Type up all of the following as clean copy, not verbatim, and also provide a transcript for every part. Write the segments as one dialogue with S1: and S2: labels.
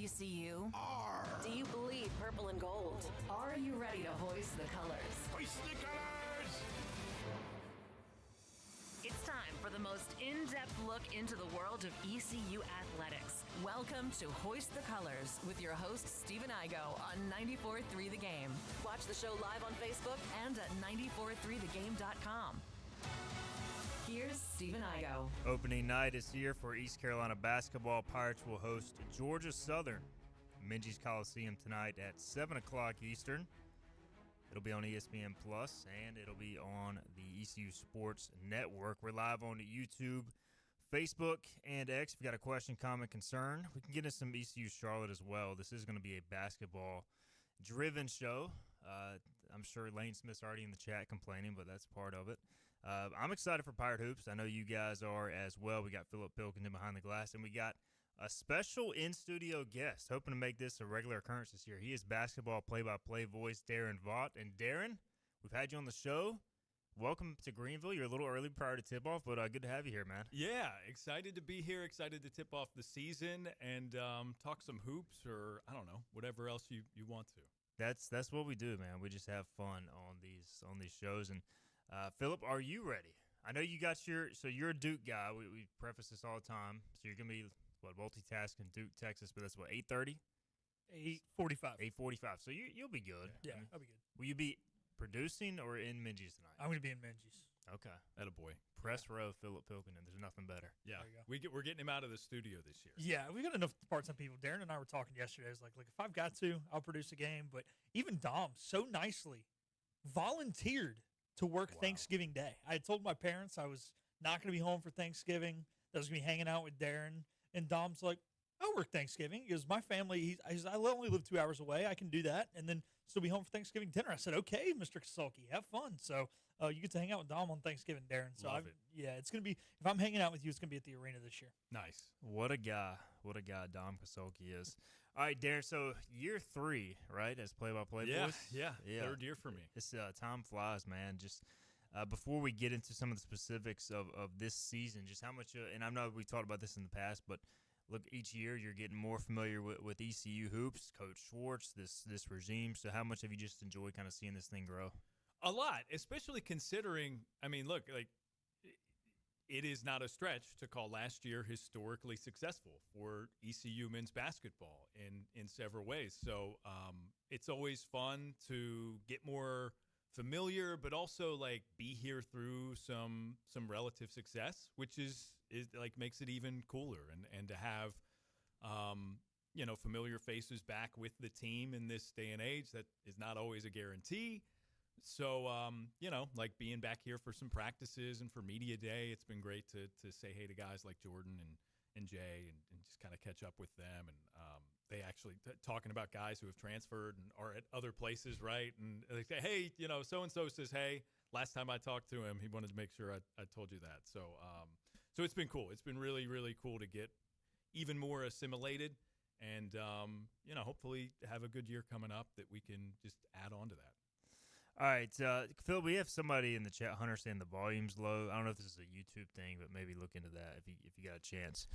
S1: ECU?
S2: R.
S1: Do you bleed purple and gold? Are you ready to hoist the colors?
S2: Hoist the colors!
S1: It's time for the most in-depth look into the world of ECU athletics. Welcome to Hoist the Colors with your host, Stephen Igo on 94.3 The Game. Watch the show live on Facebook and at 943thegame.com. Here's Stephen Igo.
S3: Opening night is here for East Carolina basketball. Pirates will host Georgia Southern, Minges Coliseum tonight at 7 o'clock Eastern. It'll be on ESPN Plus, and it'll be on the ECU Sports Network. We're live on YouTube, Facebook, and X. If you got a question, comment, concern, we can get into some ECU Charlotte as well. This is going to be a basketball-driven show. I'm sure Lane Smith's already in the chat complaining, but that's part of it. I'm excited for Pirate Hoops. I know you guys are as well. We got Philip Pilkington behind the glass, and we got a special in-studio guest, hoping to make this a regular occurrence this year. He is basketball play-by-play voice Daron Vaught. And Daron, we've had you on the show. Welcome to Greenville. You're a little early prior to tip-off, but good to have you here, man.
S4: Yeah, excited to be here, excited to tip off the season and talk some hoops or, I don't know, whatever else you want to.
S3: That's what we do, man. We just have fun on these shows. And Philip, are you ready? I know you got you're a Duke guy. We preface this all the time. So you're going to be, multitasking Duke, Texas, but that's 8:30?
S5: 8:45.
S3: 8:45. So you'll be good.
S5: Yeah, I'll be good.
S3: Will you be producing or in Minges tonight?
S5: I'm going to be in Minges.
S3: Okay.
S4: Attaboy.
S3: Press row, Philip Pilkington. There's nothing better.
S4: Yeah.
S5: There you go.
S4: We're getting him out of the studio this year.
S5: Yeah, we got enough part-time people. Darren and I were talking yesterday. I was like, if I've got to, I'll produce a game. But even Dom so nicely volunteered to work Thanksgiving Day. I had told my parents I was not going to be home for Thanksgiving. I was going to be hanging out with Darren. And Dom's like, I'll work Thanksgiving. He goes, my family, I only live 2 hours away. I can do that and then still be home for Thanksgiving dinner. I said, okay, Mr. Kasulki, have fun. So you get to hang out with Dom on Thanksgiving, Darren. So
S4: Love it.
S5: Yeah, it's going to be, if I'm hanging out with you, it's going to be at the arena this year.
S4: Nice.
S3: What a guy Dom Kasulki is. All right, Darren, so year 3, right, as play-by-play voice?
S4: Yeah, third year for me.
S3: This time flies, man. Just before we get into some of the specifics of this season, just how much and I know we talked about this in the past, but look, each year you're getting more familiar with ECU hoops, Coach Schwartz, this regime. So how much have you just enjoyed kind of seeing this thing grow?
S4: A lot, especially considering, I mean, look, like it is not a stretch to call last year historically successful for ECU men's basketball in several ways. So it's always fun to get more familiar, but also like be here through some relative success, which is like makes it even cooler, and to have familiar faces back with the team in this day and age that is not always a guarantee. So like being back here for some practices and for media day, it's been great to say hey to guys like Jordan and Jay and just kind of catch up with them. And they actually talking about guys who have transferred and are at other places, right? And they say, hey, so-and-so says, hey, last time I talked to him, he wanted to make sure I told you that. So so it's been cool. It's been really, really cool to get even more assimilated and, hopefully have a good year coming up that we can just add on to that.
S3: All right, Phil, we have somebody in the chat, Hunter, saying the volume's low. I don't know if this is a YouTube thing, but maybe look into that if you got a chance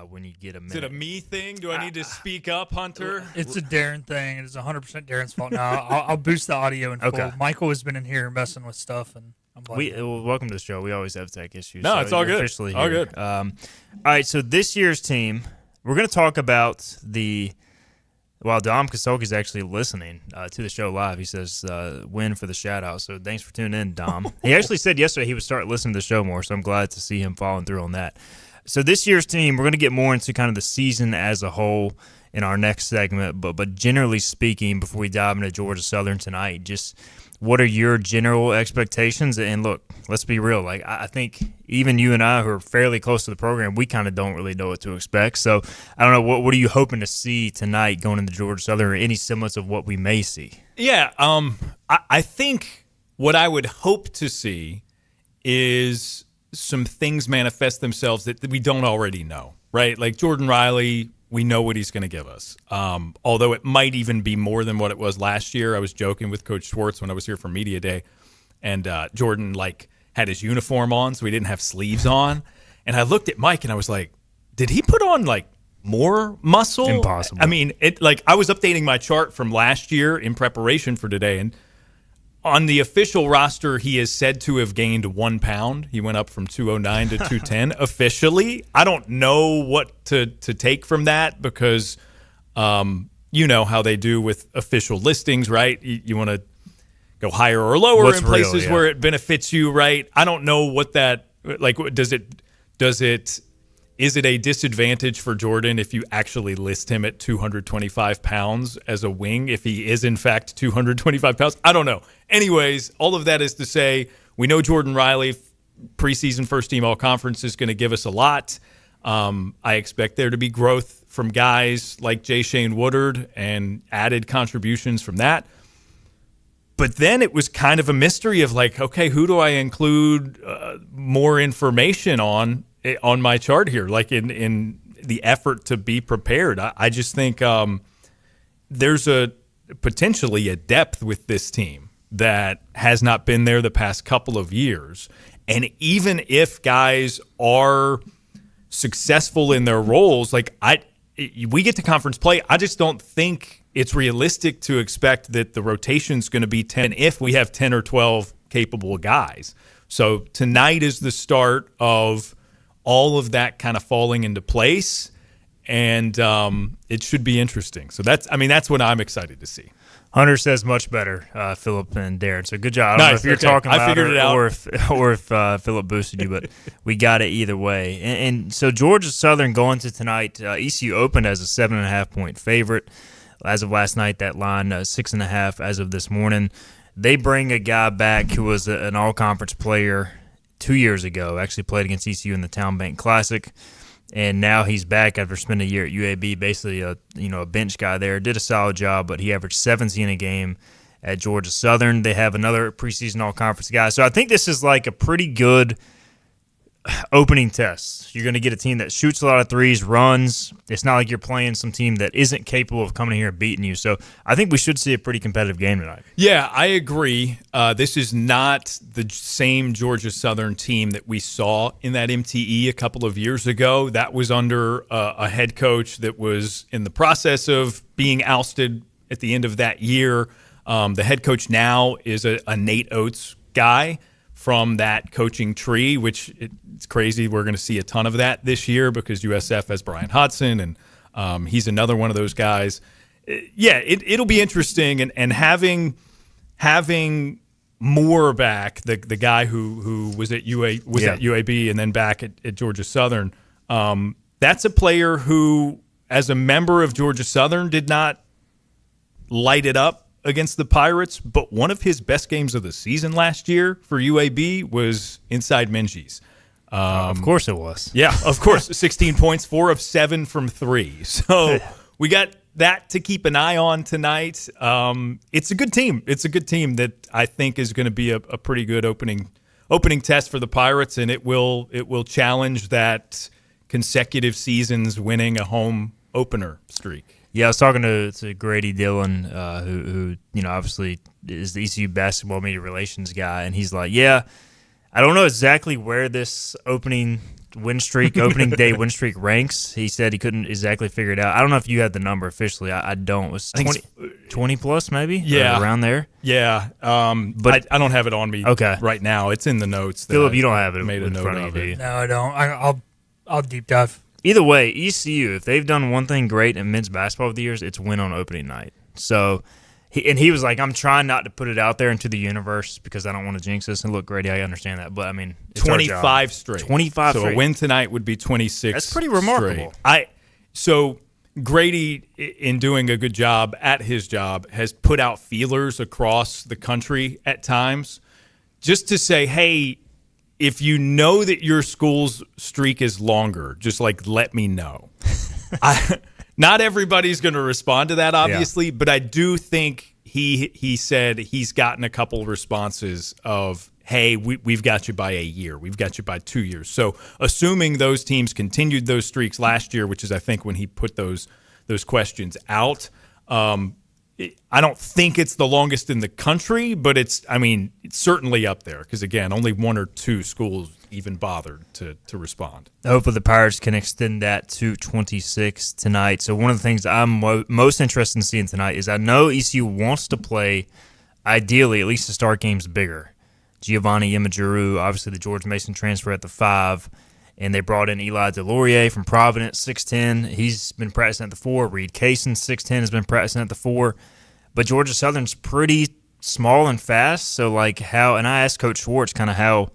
S3: when you get a minute.
S4: Is it a me thing? Do I need to speak up, Hunter?
S5: It's a Darren thing. It is 100% Darren's fault. Now I'll boost the audio in full.
S3: Okay.
S5: Michael has been in here messing with stuff, and I'm
S3: welcome to the show. We always have tech issues.
S4: No,
S3: so
S4: it's all good.
S3: Officially
S4: all
S3: here.
S4: good.
S3: All right, so this year's team, we're going to talk about While Dom Kasulki is actually listening to the show live, he says, win for the shout-out. So thanks for tuning in, Dom. He actually said yesterday he would start listening to the show more, so I'm glad to see him following through on that. So this year's team, we're going to get more into kind of the season as a whole in our next segment, but generally speaking, before we dive into Georgia Southern tonight, just what are your general expectations? And look, let's be real. Like I think even you and I, who are fairly close to the program, we kind of don't really know what to expect. So I don't know, what are you hoping to see tonight going into Georgia Southern, or any semblance of what we may see?
S4: Yeah, I think what I would hope to see is some things manifest themselves that we don't already know, right? Like Jordan Riley, we know what he's going to give us. Although it might even be more than what it was last year. I was joking with Coach Schwartz when I was here for Media Day, and Jordan had his uniform on, so he didn't have sleeves on. And I looked at Mike and I was like, did he put on more muscle.
S3: Impossible.
S4: I mean, I was updating my chart from last year in preparation for today, and on the official roster, he is said to have gained 1 pound. He went up from 209 to 210 officially. I don't know what to take from that because you know how they do with official listings, right? You want to go higher or lower in places where it benefits you, right? I don't know what that is it a disadvantage for Jordan if you actually list him at 225 pounds as a wing, if he is in fact 225 pounds? I don't know. Anyways, all of that is to say, we know Jordan Riley, preseason first-team all-conference, is going to give us a lot. I expect there to be growth from guys like Jay Shane Woodard and added contributions from that. But then it was kind of a mystery of like, okay, who do I include more information on my chart here, like in the effort to be prepared? I just think there's potentially a depth with this team that has not been there the past couple of years. And even if guys are successful in their roles, we get to conference play, I just don't think it's realistic to expect that the rotation's going to be 10 if we have 10 or 12 capable guys. So tonight is the start of all of that kind of falling into place, and it should be interesting. So that's what I'm excited to see.
S3: Hunter says much better, Philip and Daron. So good job. I don't know if you're talking about it or if Philip boosted you, but we got it either way. And so Georgia Southern going to tonight, ECU opened as a 7.5-point favorite. As of last night, that line 6.5 as of this morning. They bring a guy back who was an all-conference player 2 years ago, actually played against ECU in the Town Bank Classic, and now he's back after spending a year at UAB, basically a bench guy there. Did a solid job, but he averaged 17 a game at Georgia Southern. They have another preseason all-conference guy. So I think this is like a pretty good opening test. You're going to get a team that shoots a lot of threes, runs. It's not like you're playing some team that isn't capable of coming here and beating you. So I think we should see a pretty competitive game tonight.
S4: Yeah, I agree. This is not the same Georgia Southern team that we saw in that MTE a couple of years ago. That was under a head coach that was in the process of being ousted at the end of that year. The head coach now is a Nate Oates guy from that coaching tree, which it's crazy. We're going to see a ton of that this year because USF has Brian Hodson, and he's another one of those guys. It'll be interesting, and having Moore back, the guy who was at UAB and then back at Georgia Southern. That's a player who, as a member of Georgia Southern, did not light it up against the Pirates, but one of his best games of the season last year for UAB was inside Menzies.
S3: Of course it was.
S4: Yeah, of course. 16 points, 4 of 7 from 3. So we got that to keep an eye on tonight. It's a good team. It's a good team that I think is going to be a pretty good opening test for the Pirates, and it will challenge that consecutive seasons winning a home opener streak.
S3: Yeah, I was talking to Grady Dillon, who obviously is the ECU basketball media relations guy, and he's like, yeah, I don't know exactly where this opening day win streak ranks. He said he couldn't exactly figure it out. I don't know if you had the number officially. I don't. It was 20 plus maybe?
S4: Yeah.
S3: Around there?
S4: Yeah. But I don't have it on me right now. It's in the notes.
S3: Philip, you don't have it
S4: made a note of it.
S5: No, I don't. I'll deep dive.
S3: Either way, ECU, if they've done one thing great in men's basketball over the years, it's win on opening night. So, he was like, I'm trying not to put it out there into the universe because I don't want to jinx this. And look, Grady, I understand that. But, I mean, it's
S4: 25 straight.
S3: 25
S4: so
S3: straight.
S4: So a win tonight would be 26
S3: That's pretty remarkable.
S4: Straight. So Grady, in doing a good job at his job, has put out feelers across the country at times just to say, hey, if you know that your school's streak is longer, just let me know. Not everybody's going to respond to that, obviously, but I do think he said he's gotten a couple responses of, hey, we've got you by a year. We've got you by 2 years. So assuming those teams continued those streaks last year, which is, I think, when he put those questions out, I don't think it's the longest in the country, but it's certainly up there because, again, only one or two schools even bothered to respond.
S3: Hopefully the Pirates can extend that to 26 tonight. So one of the things I'm most interested in seeing tonight is I know ECU wants to play, ideally, at least to start games bigger. Giovanni Imajuru, obviously the George Mason transfer at the 5, and they brought in Eli DeLaurier from Providence, 6'10". He's been practicing at the 4. Reed Kaysen, 6'10", has been practicing at the 4. But Georgia Southern's pretty small and fast, so like how – and I asked Coach Schwartz kind of how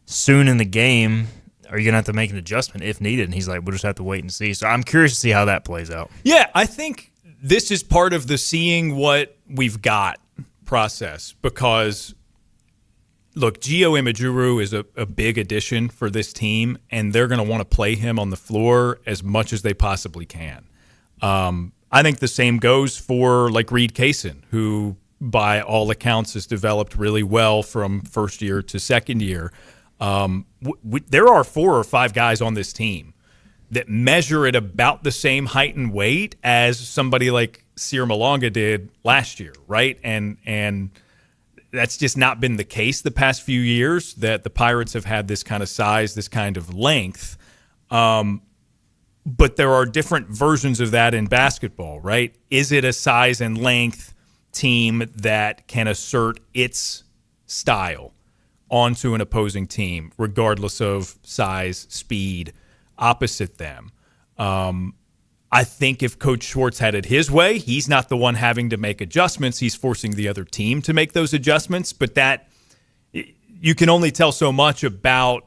S3: soon in the game are you going to have to make an adjustment if needed? And he's like, we'll just have to wait and see. So I'm curious to see how that plays out.
S4: Yeah, I think this is part of the seeing what we've got process because – look, Gio Imajuru is a big addition for this team, and they're going to want to play him on the floor as much as they possibly can. I think the same goes for like Reed Kaysen, who by all accounts has developed really well from first year to second year. There are 4 or 5 guys on this team that measure at about the same height and weight as somebody like Sir Malonga did last year, right? And that's just not been the case the past few years, that the Pirates have had this kind of size, this kind of length. But there are different versions of that in basketball, right? Is it a size and length team that can assert its style onto an opposing team, regardless of size, speed, opposite them? I think if Coach Schwartz had it his way, he's not the one having to make adjustments. He's forcing the other team to make those adjustments. But that you can only tell so much about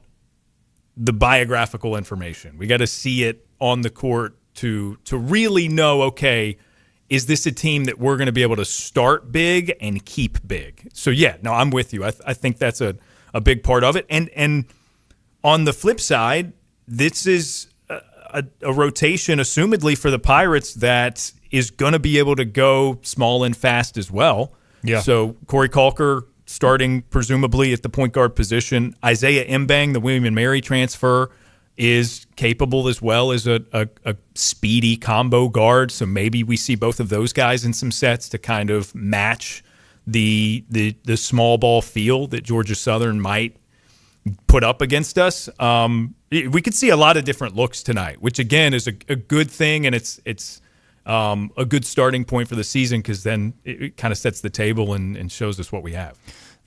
S4: the biographical information. We got to see it on the court to really know, okay, is this a team that we're going to be able to start big and keep big? So, yeah, no, I'm with you. I think that's a big part of it. And on the flip side, this is a rotation, assumedly, for the Pirates that is going to be able to go small and fast as well.
S3: Yeah.
S4: So Corey Kalker starting presumably at the point guard position. Isaiah Mbang, the William & Mary transfer, is capable as well as a speedy combo guard. So maybe we see both of those guys in some sets to kind of match the small ball feel that Georgia Southern might put up against us. We could see a lot of different looks tonight, which again is a good thing, and it's a good starting point for the season because then it kind of sets the table and shows us what we have.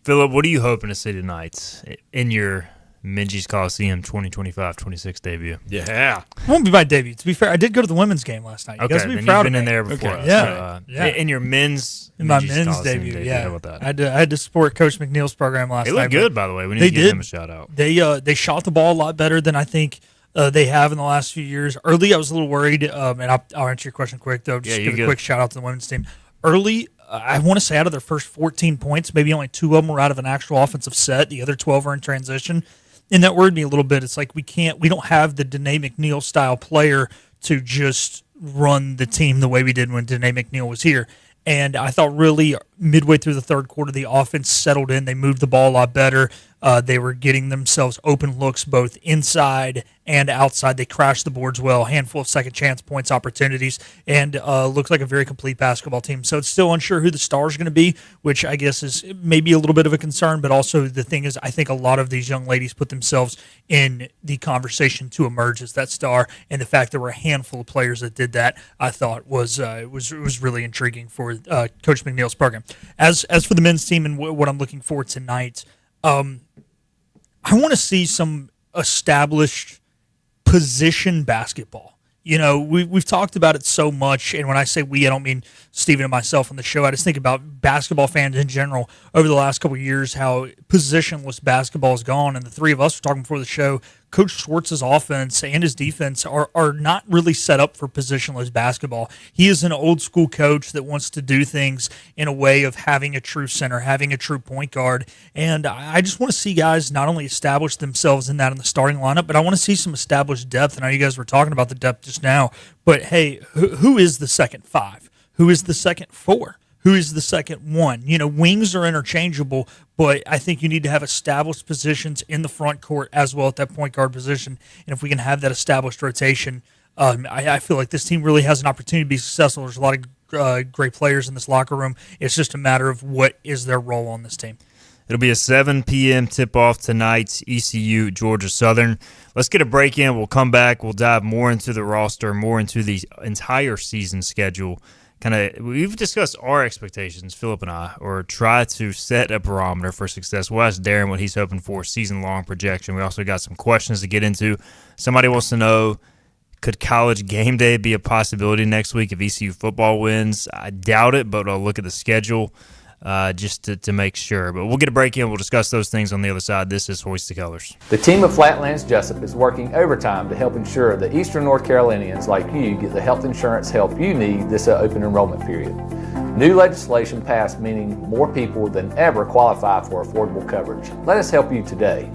S3: Philip, what are you hoping to see tonight in your Minges Coliseum 2025-26 debut?
S4: Yeah.
S5: It won't be my debut. To be fair, I did go to the women's game last night. You guys
S3: Okay,
S5: be
S3: then
S5: proud
S3: you've
S5: of
S3: been in
S5: me.
S3: there before.
S4: Okay.
S5: Yeah.
S3: So, in your men's
S5: In my
S3: Minges
S5: men's
S3: Coliseum
S5: debut, yeah.
S3: How about that?
S5: I had to support Coach McNeil's program last
S3: They
S5: night.
S3: look good, by the way. We need
S5: They
S3: to give
S5: did.
S3: them a shout out.
S5: They shot the ball a lot better than I think they have in the last few years. Early, I was a little worried, and I'll answer your question quick, though. Just
S3: Yeah,
S5: give
S3: you're
S5: a quick
S3: good.
S5: shout out to the women's team. Early, I want to say out of their first 14 points, maybe only 2 of them were out of an actual offensive set. The other 12 are in transition. And that worried me a little bit. It's like we don't have the Danae McNeil style player to just run the team the way we did when Danae McNeil was here. And I thought really midway through the third quarter, the offense settled in. They moved the ball a lot better. They were getting themselves open looks both inside and outside. They crashed the boards well, handful of second chance points, opportunities, and looks like a very complete basketball team. So it's still unsure who the star is going to be, which I guess is maybe a little bit of a concern. But also the thing is, I think a lot of these young ladies put themselves in the conversation to emerge as that star. And the fact there were a handful of players that did that, I thought was really intriguing for Coach McNeil's program. As for the men's team and what I'm looking for tonight, I want to see some established position basketball. You know, we've talked about it so much, and when I say we, I don't mean Steven and myself on the show. I just think about basketball fans in general over the last couple of years, how positionless basketball has gone. And the three of us were talking before the show, Coach Schwartz's offense and his defense are not really set up for positionless basketball. He is an old school coach that wants to do things in a way of having a true center, having a true point guard. And I just want to see guys not only establish themselves in that in the starting lineup, but I want to see some established depth. I know you guys were talking about the depth just now, but hey, who is the second 5? Who is the second 4? Who is the second 1? You know, wings are interchangeable, but I think you need to have established positions in the front court as well at that point guard position. And if we can have that established rotation, I feel like this team really has an opportunity to be successful. There's a lot of great players in this locker room. It's just a matter of what is their role on this team.
S3: It'll be a 7 p.m. tip-off tonight, ECU, Georgia Southern. Let's get a break in. We'll come back. We'll dive more into the roster, more into the entire season schedule. We've discussed our expectations, Philip and I, or try to set a barometer for success. We'll ask Daron what he's hoping for, season-long projection. We also got some questions to get into. Somebody wants to know, could college game day be a possibility next week if ECU football wins? I doubt it, but I'll look at the schedule just to make sure. But we'll get a break in. We'll discuss those things on the other side. This is Hoist the Colors.
S2: The team of Flatlands Jessup is working overtime to help ensure that Eastern North Carolinians like you get the health insurance help you need this open enrollment period. New legislation passed meaning more people than ever qualify for affordable coverage. Let us help you today.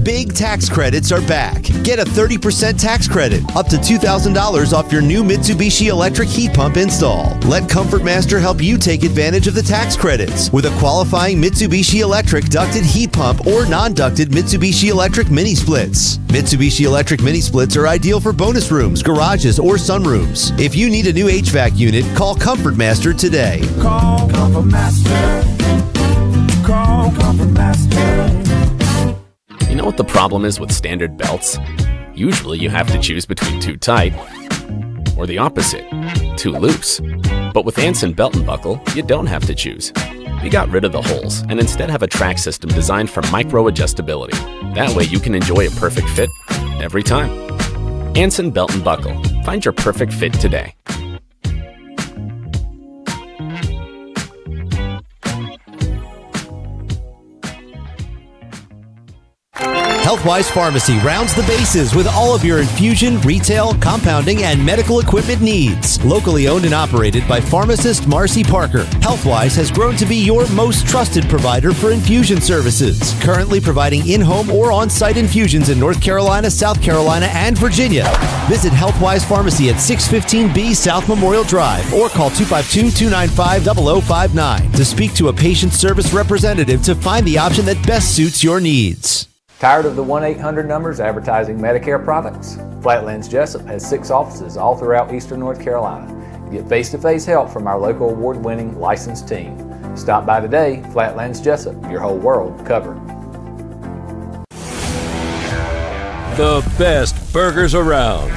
S6: Big tax credits are back. Get a 30% tax credit, up to $2,000 off your new Mitsubishi electric heat pump install. Let Comfort Master help you take advantage of the tax credits with a qualifying Mitsubishi electric ducted heat pump or non-ducted Mitsubishi electric mini splits. Mitsubishi electric mini splits are ideal for bonus rooms, garages, or sunrooms. If you need a new HVAC unit, call Comfort Master today.
S7: Call Comfort Master. Call Comfort Master.
S8: You know what the problem is with standard belts? Usually you have to choose between too tight or the opposite, too loose. But with Anson Belt & Buckle, you don't have to choose. We got rid of the holes and instead have a track system designed for micro-adjustability. That way you can enjoy a perfect fit every time. Anson Belt & Buckle. Find your perfect fit today.
S6: Healthwise Pharmacy rounds the bases with all of your infusion, retail, compounding, and medical equipment needs. Locally owned and operated by pharmacist Marcy Parker, Healthwise has grown to be your most trusted provider for infusion services. Currently providing in-home or on-site infusions in North Carolina, South Carolina, and Virginia. Visit Healthwise Pharmacy at 615B South Memorial Drive or call 252-295-0059 to speak to a patient service representative to find the option that best suits your needs.
S2: Tired of the 1-800 numbers advertising Medicare products? Flatlands Jessup has 6 offices all throughout Eastern North Carolina. Get face-to-face help from our local award-winning licensed team. Stop by today. Flatlands Jessup, your whole world covered.
S9: The best burgers around.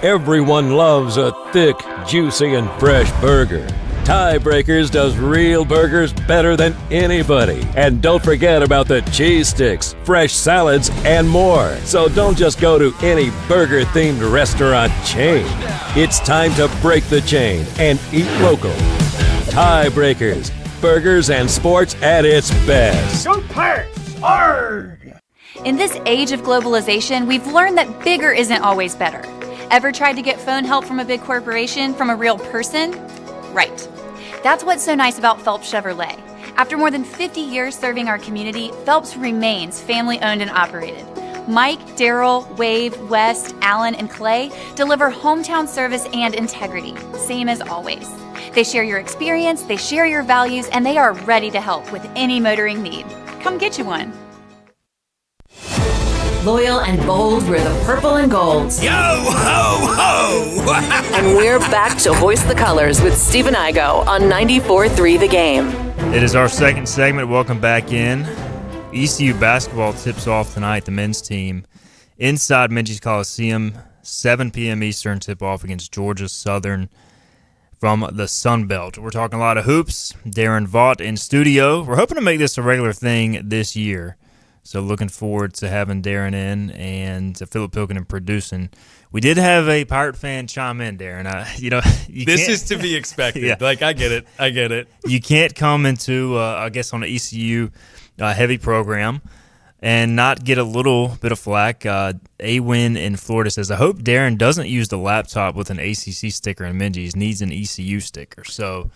S9: Everyone loves a thick, juicy, and fresh burger. Tiebreakers does real burgers better than anybody. And don't forget about the cheese sticks, fresh salads, and more. So don't just go to any burger-themed restaurant chain. It's time to break the chain and eat local. Tiebreakers, burgers and sports at its best.
S7: Go Pirates! Arrgh!
S10: In this age of globalization, we've learned that bigger isn't always better. Ever tried to get phone help from a big corporation from a real person? Right. That's what's so nice about Phelps Chevrolet. After more than 50 years serving our community, Phelps remains family-owned and operated. Mike, Daryl, Wave, West, Alan, and Clay deliver hometown service and integrity, same as always. They share your experience, they share your values, and they are ready to help with any motoring need. Come get you one.
S1: Loyal and bold, we're the purple and gold.
S7: Yo ho ho!
S1: And we're back to Hoist the Colors with Stephen Igo on 94.3 The Game.
S3: It is our second segment. Welcome back in. ECU basketball tips off tonight, the men's team, inside Minges Coliseum, 7 p.m. Eastern tip-off against Georgia Southern from the Sun Belt. We're talking a lot of hoops. Daron Vaught in studio. We're hoping to make this a regular thing this year. So looking forward to having Daron in and Philip Pilkington producing. We did have a Pirate fan chime in, Daron.
S4: This is to be expected.
S3: Yeah.
S4: Like, I get it.
S3: You can't come into, I guess, on an ECU heavy program and not get a little bit of flack. A-Win in Florida says, I hope Daron doesn't use the laptop with an ACC sticker in Minges, needs an ECU sticker. So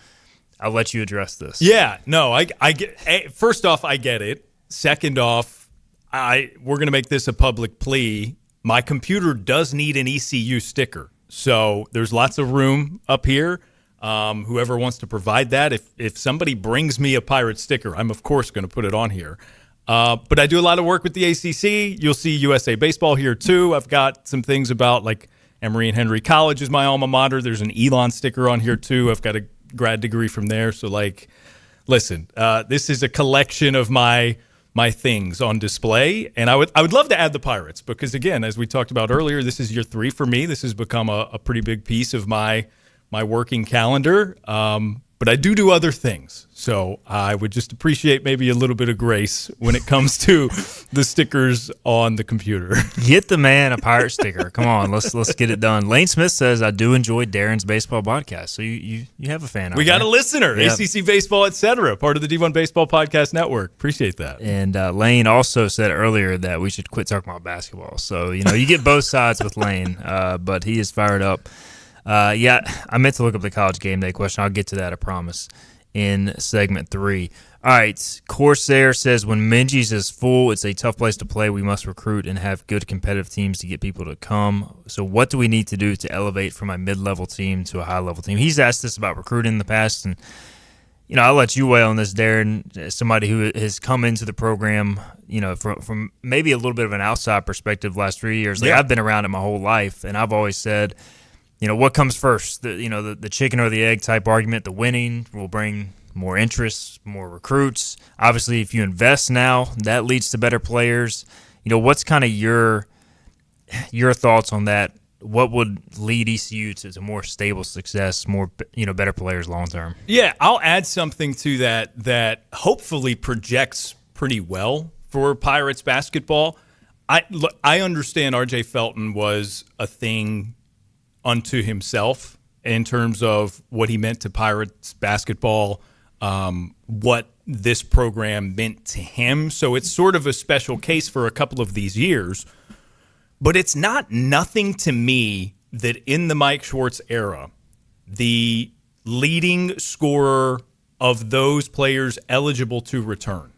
S3: I'll let you address this.
S4: Yeah, no, I get. First off, I get it. Second off, we're going to make this a public plea. My computer does need an ECU sticker, so there's lots of room up here. Whoever wants to provide that, if somebody brings me a Pirate sticker, I'm of course going to put it on here. But I do a lot of work with the ACC. You'll see USA Baseball here too. I've got some things about like Emory and Henry College is my alma mater. There's an Elon sticker on here too. I've got a grad degree from there. So like, listen, this is a collection of my things on display, and I would love to add the Pirates because, again, as we talked about earlier, this is year 3 for me. This has become a pretty big piece of my working calendar, but I do other things. So I would just appreciate maybe a little bit of grace when it comes to the stickers on the computer.
S11: Get the man a Pirate sticker. Come on, let's get it done. Lane Smith says, I do enjoy Daron's baseball podcast. So you have a fan.
S4: We got a listener, yep. ACC Baseball, etc., part of the D1 Baseball Podcast Network. Appreciate that.
S11: And Lane also said earlier that we should quit talking about basketball. So, you get both sides with Lane, but he is fired up. I meant to look up the college game day question. I'll get to that, I promise, in segment 3. All right, Corsair says, when Minges is full, it's a tough place to play. We must recruit and have good competitive teams to get people to come. So what do we need to do to elevate from a mid-level team to a high-level team? He's asked this about recruiting in the past, and I'll let you weigh on this, Daron, as somebody who has come into the program, from maybe a little bit of an outside perspective last 3 years. Like, I've been around it my whole life, and I've always said, what comes first? The chicken or the egg type argument. The winning will bring more interest, more recruits. Obviously, if you invest now, that leads to better players. What's kind of your thoughts on that? What would lead ECU to more stable success, more better players long term?
S4: Yeah, I'll add something to that hopefully projects pretty well for Pirates basketball. I understand R.J. Felton was a thing unto himself in terms of what he meant to Pirates basketball, what this program meant to him. So it's sort of a special case for a couple of these years. But it's not nothing to me that in the Mike Schwartz era, the leading scorer of those players eligible to return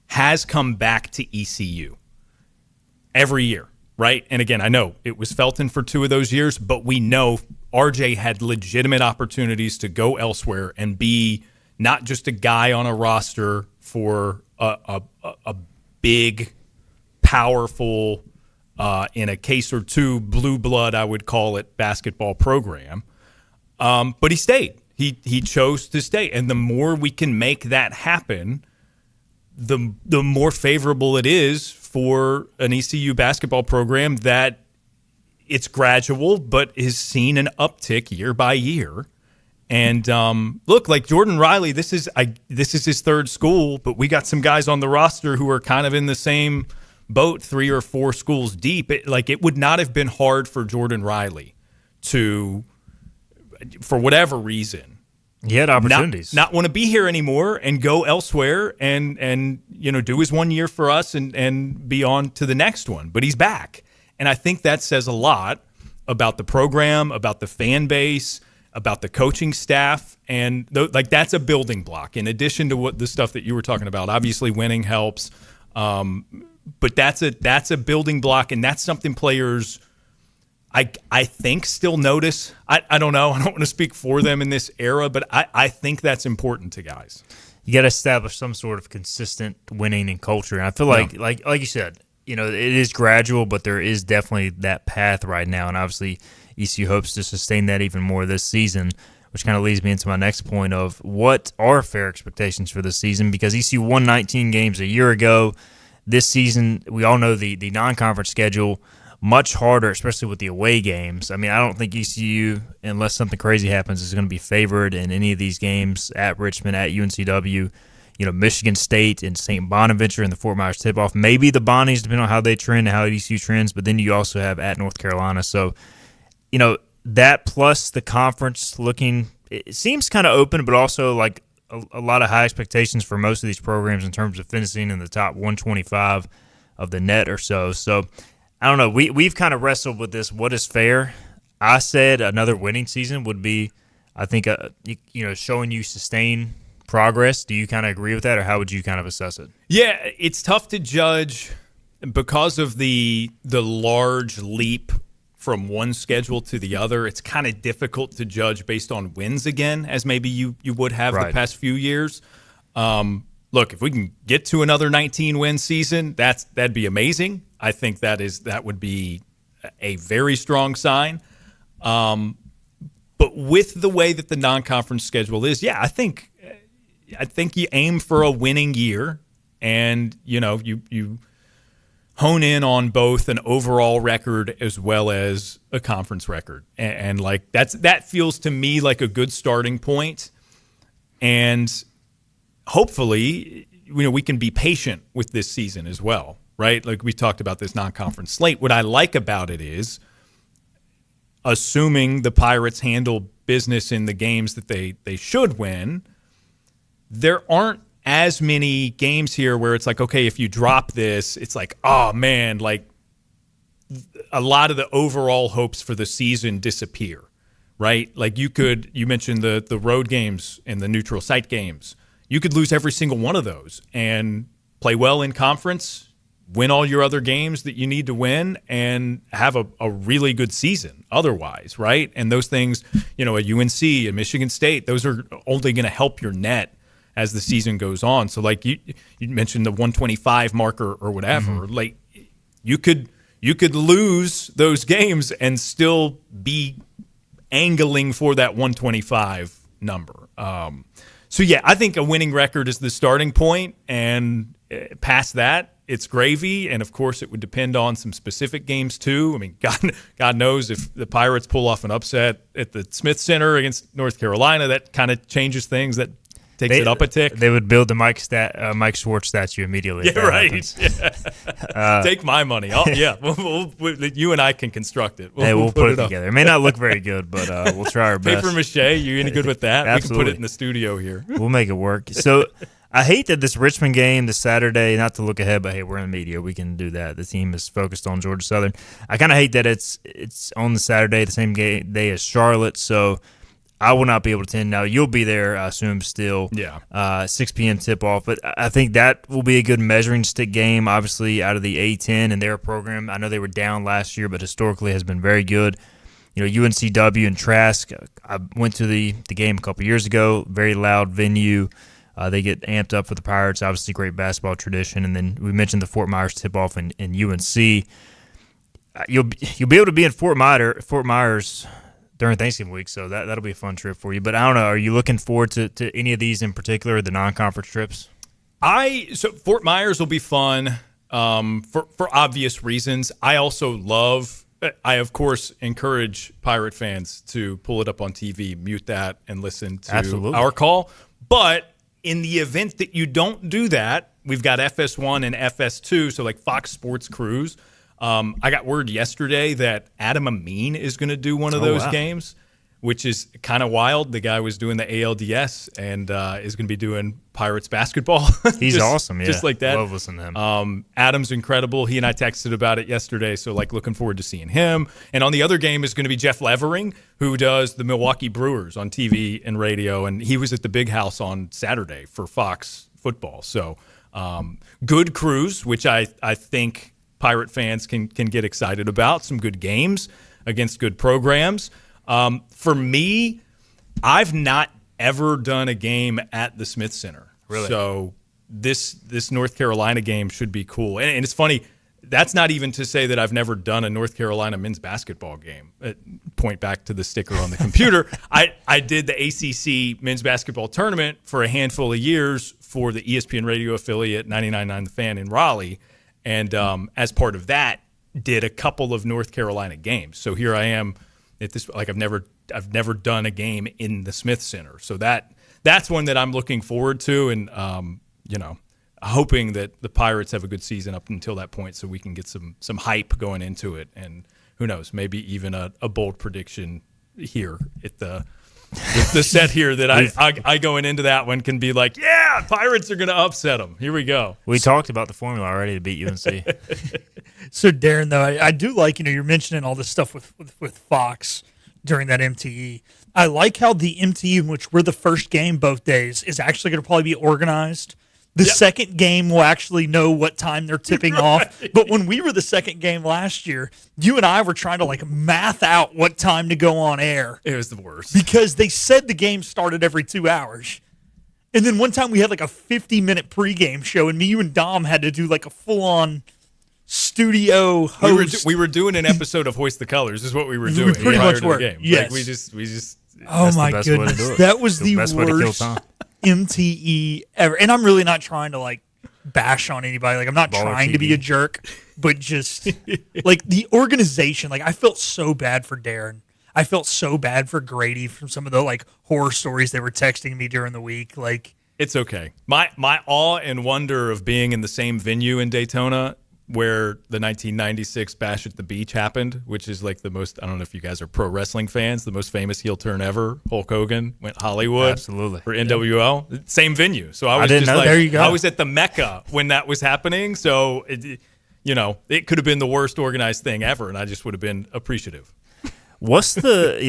S4: has come back to ECU every year. Right? And again, I know it was Felton for 2 of those years, but we know RJ had legitimate opportunities to go elsewhere and be not just a guy on a roster for a big, powerful, in a case or two, blue blood, I would call it, basketball program. But he stayed. He chose to stay. And the more we can make that happen, the more favorable it is for an ECU basketball program that it's gradual but is seen an uptick year by year. And look, like Jordan Riley, this is his 3rd school, but we got some guys on the roster who are kind of in the same boat, 3 or 4 schools deep. It would not have been hard for Jordan Riley to, for whatever reason,
S11: he had opportunities.
S4: Not want to be here anymore and go elsewhere and do his 1 year for us and be on to the next one. But he's back. And I think that says a lot about the program, about the fan base, about the coaching staff. And that's a building block in addition to what the stuff that you were talking about. Obviously winning helps. But that's a building block, and that's something players I think still notice. I don't know. I don't want to speak for them in this era, but I think that's important to guys.
S11: You got to establish some sort of consistent winning and culture. And I feel like you said, it is gradual, but there is definitely that path right now. And obviously ECU hopes to sustain that even more this season, which kind of leads me into my next point of what are fair expectations for this season, because ECU won 19 games a year ago. This season, we all know the non-conference schedule, much harder, especially with the away games. I mean, I don't think ECU, unless something crazy happens, is going to be favored in any of these games at Richmond, at UNCW, Michigan State and St. Bonaventure and the Fort Myers tip-off. Maybe the Bonnies, depending on how they trend and how ECU trends, but then you also have at North Carolina. So, that plus the conference it seems kind of open, but also like a lot of high expectations for most of these programs in terms of finishing in the top 125 of the net or so. So, I don't know. We've kind of wrestled with this. What is fair? I said another winning season would be, I think, showing you sustained progress. Do you kind of agree with that, or how would you kind of assess it?
S4: Yeah, it's tough to judge because of the large leap from one schedule to the other. It's kind of difficult to judge based on wins again, as maybe you would have the past few years. look, if we can get to another 19-win season, that'd be amazing. I think that would be a very strong sign. But with the way that the non-conference schedule is, I think you aim for a winning year, and you hone in on both an overall record as well as a conference record, and like that feels to me like a good starting point. And hopefully, we can be patient with this season as well, right? Like we talked about this non-conference slate. What I like about it is, assuming the Pirates handle business in the games that they should win, there aren't as many games here where it's like, okay, if you drop this, it's like, oh man, like a lot of the overall hopes for the season disappear, right? Like you mentioned the road games and the neutral site games. You could lose every single one of those and play well in conference, win all your other games that you need to win, and have a really good season otherwise, right? And those things, at UNC and Michigan State, those are only going to help your net as the season goes on. So like you mentioned the 125 marker or whatever, like you could lose those games and still be angling for that 125 number. So I think a winning record is the starting point, and past that, it's gravy. And of course, it would depend on some specific games too. I mean, God knows if the Pirates pull off an upset at the Smith Center against North Carolina, that kind of changes things. That takes it up a tick.
S11: They would build the Mike Schwartz statue immediately.
S4: Yeah, right. Yeah. Take my money. You and I can construct it.
S11: We'll put it together. It may not look very good, but we'll try our best.
S4: Paper mache, you any good with that?
S11: Absolutely.
S4: We can put it in the studio here.
S11: We'll make it work. So I hate that this Richmond game this Saturday, not to look ahead, but hey, we're in the media. We can do that. The team is focused on Georgia Southern. I kind of hate that it's on the Saturday, the same day as Charlotte, so I will not be able to attend. Now, you'll be there, I assume, still.
S4: Yeah.
S11: 6 p.m. tip-off. But I think that will be a good measuring stick game, obviously, out of the A-10 and their program. I know they were down last year, but historically has been very good. UNCW and Trask, I went to the game a couple years ago. Very loud venue. They get amped up for the Pirates. Obviously, great basketball tradition. And then we mentioned the Fort Myers tip-off in UNC. You'll be able to be in Fort Myers during Thanksgiving week, so that'll be a fun trip for you. But I don't know, are you looking forward to any of these in particular, the non-conference trips?
S4: So Fort Myers will be fun for obvious reasons. I of course encourage Pirate fans to pull it up on TV, mute that, and listen to our call. But in the event that you don't do that, we've got FS1 and FS2, so like Fox Sports Cruise. I got word yesterday that Adam Amin is going to do one of those games, which is kind of wild. The guy was doing the ALDS and is going to be doing Pirates basketball.
S11: He's awesome, yeah.
S4: Just like that.
S11: Love listening to him.
S4: Adam's incredible. He and I texted about it yesterday, so like looking forward to seeing him. And on the other game is going to be Jeff Levering, who does the Milwaukee Brewers on TV and radio, and he was at the Big House on Saturday for Fox football. So good cruise, which I think Pirate fans can get excited about. Some good games against good programs. For me, I've not ever done a game at the Smith Center.
S11: Really?
S4: So this North Carolina game should be cool. And it's funny, that's not even to say that I've never done a North Carolina men's basketball game. Point back to the sticker on the computer. I did the ACC men's basketball tournament for a handful of years for the ESPN radio affiliate 99.9 The Fan in Raleigh. And as part of that, did a couple of North Carolina games. So here I am at this. Like I've never done a game in the Smith Center. So that's one that I'm looking forward to, and hoping that the Pirates have a good season up until that point, so we can get some hype going into it. And who knows, maybe even a bold prediction here at the set here that I going into that one can be like, yeah, Pirates are going to upset them. Here we go.
S11: We talked about the formula already to beat UNC.
S5: So, Daron, though, I do like, you're mentioning all this stuff with Fox during that MTE. I like how the MTE, in which we're the first game both days, is actually going to probably be organized. The second game will actually know what time they're tipping off. But when we were the second game last year, you and I were trying to math out what time to go on air.
S4: It was the worst.
S5: Because they said the game started every 2 hours. And then one time we had like a 50-minute pregame show, and me, you, and Dom had to do like a full-on studio host.
S4: We were doing an episode of Hoist the Colors, is what we were
S5: We
S4: doing.
S5: pretty
S4: prior
S5: much
S4: to
S5: were.
S4: the game.
S5: Yes.
S4: Like we just.
S5: Oh
S11: That's the
S5: my
S11: best way to
S5: goodness,
S11: do it.
S5: that was
S11: The
S5: the
S11: best way to kill
S5: worst
S11: time.
S5: MTE ever. And I'm really not trying to like bash on anybody. Like I'm not
S11: Baller
S5: trying to be
S11: TV.
S5: a jerk, but just like the organization. Like I felt so bad for Daron. I felt so bad for Grady from some of the like horror stories they were texting me during the week. Like
S4: It's okay. My awe and wonder of being in the same venue in Daytona where the 1996 Bash at the Beach happened, which is like the most, I don't know if you guys are pro wrestling fans, the most famous heel turn ever. Hulk Hogan went Hollywood
S11: Absolutely.
S4: for NWL. Same venue. So I was
S11: didn't
S4: just
S11: know
S4: like,
S11: that.
S5: There you go.
S4: I was at the Mecca when that was happening. So, it could have been the worst organized thing ever, and I just would have been appreciative.
S11: What's the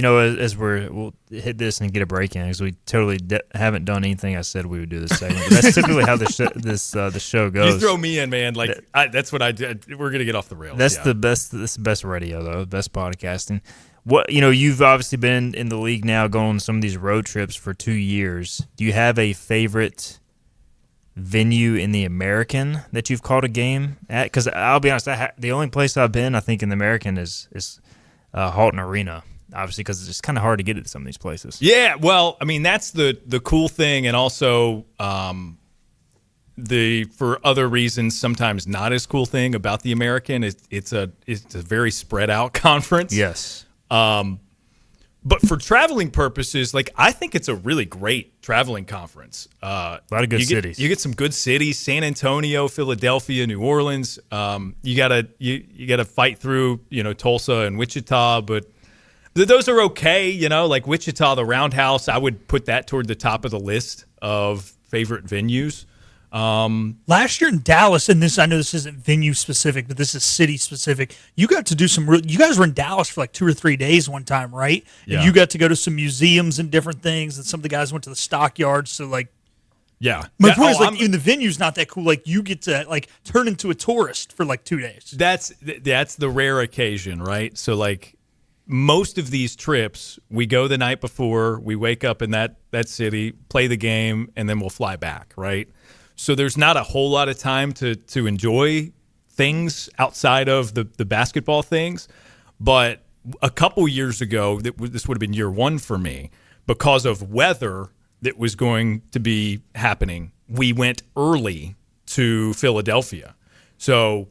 S11: as we'll hit this and get a break in because we totally haven't done anything I said we would do this segment. But that's typically how the show goes.
S4: You throw me in, man. Like that's what I did. We're gonna get off the rails.
S11: That's the best. That's the best radio though. Best podcasting. What you've obviously been in the league now, going on some of these road trips for 2 years. Do you have a favorite venue in the American that you've called a game at? Because I'll be honest, the only place I've been, I think, in the American is Halton Arena, obviously, because it's just kind of hard to get to some of these places.
S4: Yeah, well, I mean that's the cool thing, and also the for other reasons sometimes not as cool thing about the American is it's a very spread out conference.
S11: Yes.
S4: But for traveling purposes, like I think it's a really great traveling conference.
S11: A lot of good cities.
S4: You get some good cities: San Antonio, Philadelphia, New Orleans. You gotta fight through Tulsa and Wichita, but those are okay. Like Wichita, the Roundhouse, I would put that toward the top of the list of favorite venues.
S5: last year in Dallas, and I know this isn't venue specific, but this is city specific. You got to do you guys were in Dallas for like 2 or 3 days one time, right?
S4: Yeah.
S5: And you got to go to some museums and different things, and some of the guys went to the stockyards. So like,
S4: yeah.
S5: my point is like, even the venue's not that cool. Like you get to like turn into a tourist for like 2 days.
S4: That's the rare occasion, right? So like most of these trips, we go the night before, we wake up in that city, play the game, and then we'll fly back, right? So there's not a whole lot of time to enjoy things outside of the basketball things. But a couple years ago, this would have been year one for me, because of weather that was going to be happening, we went early to Philadelphia. So,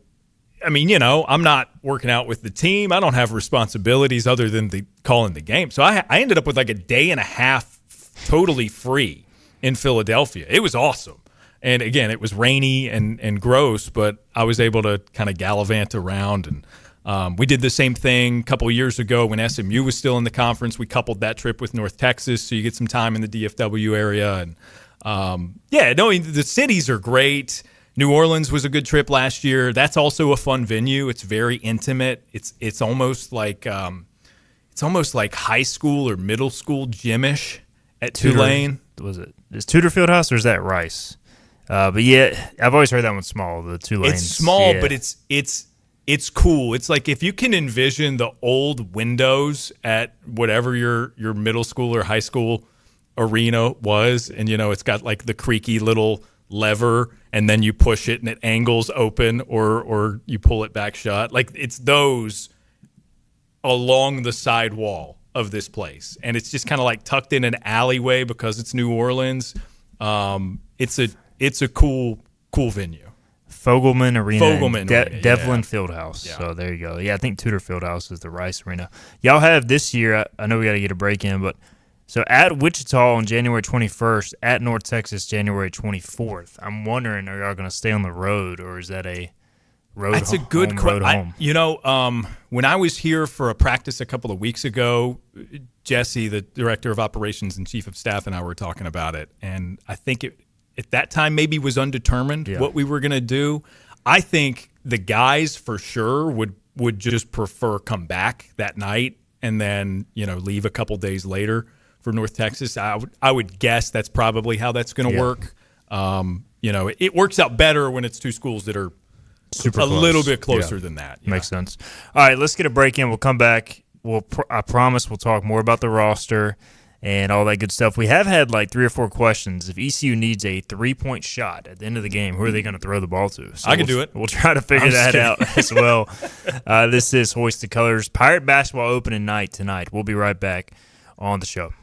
S4: I mean, I'm not working out with the team. I don't have responsibilities other than calling the game. So I ended up with like a day and a half totally free in Philadelphia. It was awesome. And again, it was rainy and gross, but I was able to kind of gallivant around. And we did the same thing a couple of years ago when SMU was still in the conference. We coupled that trip with North Texas, so you get some time in the DFW area. And the cities are great. New Orleans was a good trip last year. That's also a fun venue. It's very intimate. It's almost like high school or middle school gym-ish at Tulane.
S11: Is Tudor Fieldhouse or is that Rice? But yeah, I've always heard that one's small. The Tulane.
S4: It's small, but it's cool. It's like if you can envision the old windows at whatever your middle school or high school arena was, and it's got like the creaky little lever, and then you push it and it angles open, or you pull it back shut. Like it's those along the side wall of this place, and it's just kind of like tucked in an alleyway because it's New Orleans. It's a cool venue.
S11: Fogelman Arena. Devlin
S4: yeah.
S11: Fieldhouse.
S4: Yeah.
S11: So there you go. Yeah, I think Tudor Fieldhouse is the Rice Arena. Y'all have this year, I know we got to get a break in, but so at Wichita on January 21st, at North Texas January 24th. I'm wondering, are y'all going to stay on the road, or is that a road
S4: That's a good
S11: home?
S4: When I was here for a practice a couple of weeks ago, Jesse, the director of operations and chief of staff, and I were talking about it, and I think at that time maybe was undetermined what we were going to do. I think the guys for sure would just prefer come back that night and then leave a couple days later for North Texas. I would guess that's probably how that's going to work. It works out better when it's two schools that are
S11: super
S4: a
S11: close.
S4: Little bit closer than that. Yeah.
S11: Makes sense. All right, let's get a break in. We'll come back. I promise we'll talk more about the roster and all that good stuff. We have had like 3 or 4 questions. If ECU needs a 3-point shot at the end of the game, who are they going to throw the ball to? So
S4: I can do it.
S11: We'll try to figure that out as well. This is Hoist the Colors Pirate Basketball opening night tonight. We'll be right back on the show.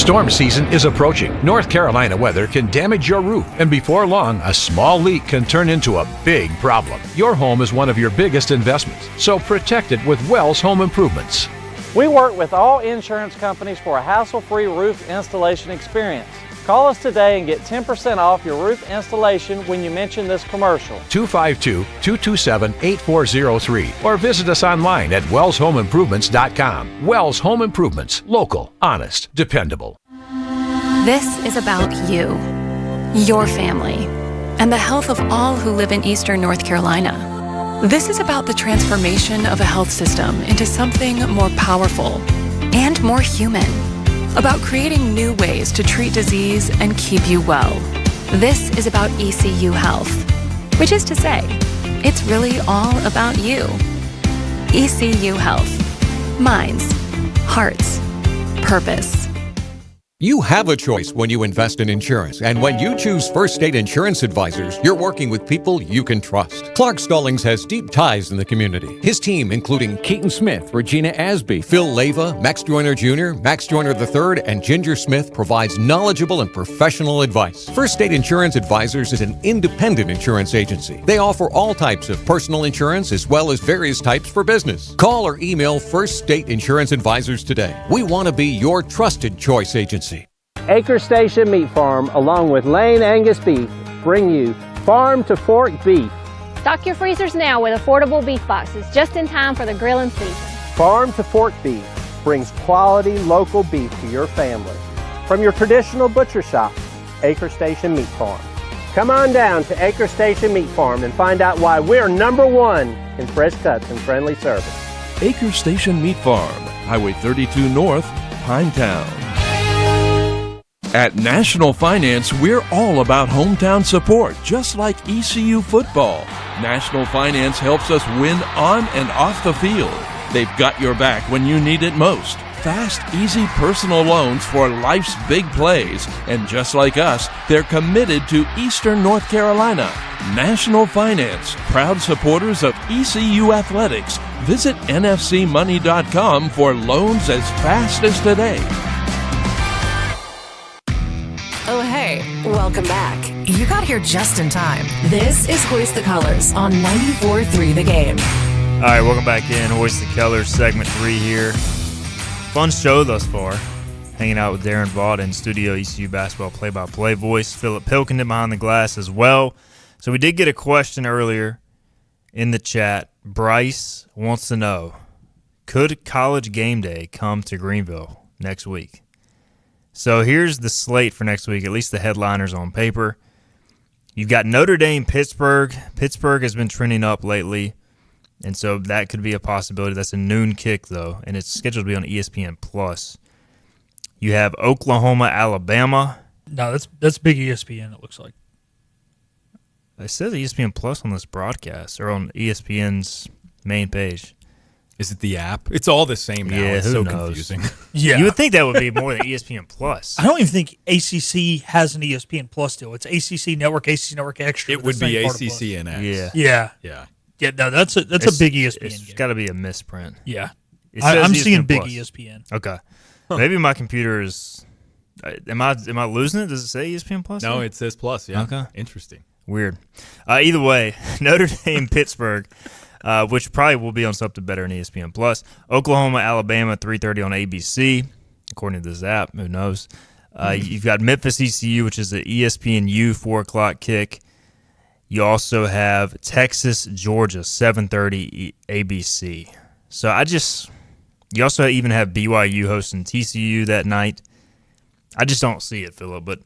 S12: Storm season is approaching. North Carolina weather can damage your roof, and before long, a small leak can turn into a big problem. Your home is one of your biggest investments, so protect it with Wells Home Improvements.
S13: We work with all insurance companies for a hassle-free roof installation experience. Call us today and get 10% off your roof installation when you mention this commercial.
S12: 252-227-8403 or visit us online at wellshomeimprovements.com. Wells Home Improvements. Local, honest, dependable.
S14: This is about you, your family, and the health of all who live in Eastern North Carolina. This is about the transformation of a health system into something more powerful and more human. About creating new ways to treat disease and keep you well. This is about ECU Health, which is to say, it's really all about you. ECU Health. Minds, hearts, purpose.
S15: You have a choice when you invest in insurance, and when you choose First State Insurance Advisors, you're working with people you can trust. Clark Stallings has deep ties in the community. His team, including Keaton Smith, Regina Asby, Phil Leyva, Max Joyner Jr., Max Joyner III, and Ginger Smith, provides knowledgeable and professional advice. First State Insurance Advisors is an independent insurance agency. They offer all types of personal insurance as well as various types for business. Call or email First State Insurance Advisors today. We want to be your trusted choice agency.
S13: Acre Station Meat Farm, along with Lane Angus Beef, bring you Farm to Fork Beef.
S16: Stock your freezers now with affordable beef boxes just in time for the grilling season.
S13: Farm to Fork Beef brings quality local beef to your family. From your traditional butcher shop, Acre Station Meat Farm. Come on down to Acre Station Meat Farm and find out why we're #1 in fresh cuts and friendly service.
S17: Acre Station Meat Farm, Highway 32 North, Pinetown. At National Finance, we're all about hometown support, just like ECU football. National Finance helps us win on and off the field. They've got your back when you need it most. Fast, easy personal loans for life's big plays. And just like us, they're committed to Eastern North Carolina. National Finance, proud supporters of ECU athletics. Visit nfcmoney.com for loans as fast as today.
S1: Oh, hey, welcome back. You got here just in time. This is Hoist the Colors on 94.3 The Game.
S11: All right, welcome back in. Hoist the Colors, segment 3 here. Fun show thus far. Hanging out with Daron Vaught in studio, ECU basketball play-by-play voice. Philip Pilkington behind the glass as well. So we did get a question earlier in the chat. Bryce wants to know, could College Game Day come to Greenville next week? So here's the slate for next week, at least the headliners on paper. You've got Notre Dame, Pittsburgh. Pittsburgh has been trending up lately, and so that could be a possibility. That's a noon kick, though, and it's scheduled to be on ESPN+. You have Oklahoma, Alabama.
S5: No, that's big ESPN, it looks like.
S11: It says ESPN+ on this broadcast, or on ESPN's main page.
S4: Is it the app? It's all the same now.
S11: Yeah,
S4: it's
S11: who
S4: so
S11: knows?
S4: confusing.
S5: Yeah.
S11: You would think that would be more than ESPN+.
S5: I don't even think ACC has an ESPN Plus deal. It's ACC Network Extra.
S4: It would be ACC and X.
S11: Yeah.
S5: Yeah, no, that's a big ESPN
S11: It's
S5: game.
S11: got to be a misprint.
S5: Yeah.
S11: It says
S5: I'm
S11: ESPN
S5: seeing big
S11: Plus.
S5: ESPN.
S11: Okay. Maybe my computer is... Am I losing it? Does it say ESPN Plus?
S4: No, it says Plus, yeah.
S11: Okay.
S4: Interesting.
S11: Weird. Either way, Notre Dame, Pittsburgh, which probably will be on something better than ESPN Plus. Oklahoma, Alabama, 3:30 on ABC, according to the Zap. Who knows? You've got Memphis, ECU, which is the ESPNU 4 o'clock kick. You also have Texas, Georgia, 7:30 ABC. So you also even have BYU hosting TCU that night. I just don't see it, Philip. But